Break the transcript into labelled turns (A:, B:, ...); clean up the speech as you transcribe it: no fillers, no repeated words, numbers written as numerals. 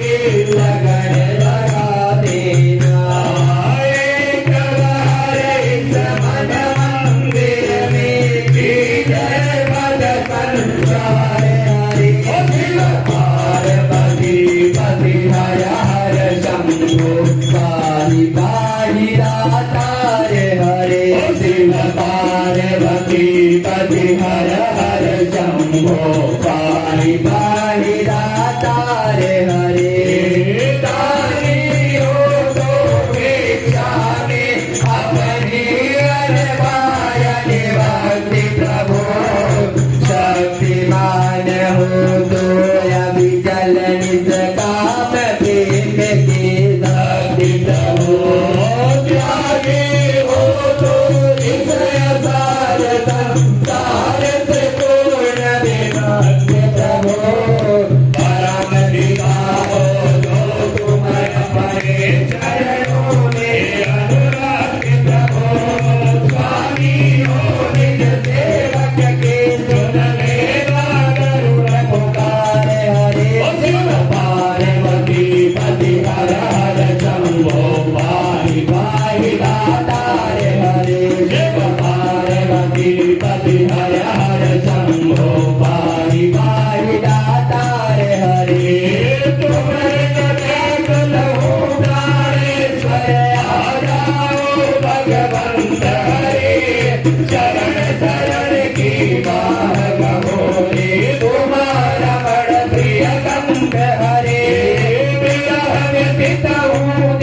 A: के लगन लगा देना। एक बार इस मन मंदिर में कीजिए पद संचार हरि। शिव पार्वती पति हर हर शंभो पाहि पाहि दातार हरे। शिव पार्वती पति हर हर शंभो पाहि पाहि दातार हरे। दानी हो तो भिक्षा में अपनी अनवायन भक्ति प्रभु। शक्तिमान हो तो अभी चल निज काम प्रेम के शक्ति प्रभु। त्यागी हो तो इस असार संसार से पूर्ण विभक्त प्रभु। परम पिता हो तो तुम अपने चरणों में अनुराग प्रभु। स्वामी हो निज सेवक के सुन लेना करुण पुकार हरे। शिव पार्वती पति हर हर शंभो पाहि पाहि दातार हरे। शिव पार्वती पति हर हर शंभो पाहि पाहि दातार हरे। तुम देख लहु प्राणेश्वर आ जाओ भगवंत हरे। शरण शरण की बाह बहोरे तुम्हारा बड़ प्रिय कंठ हरे। विरह व्यथित हूँ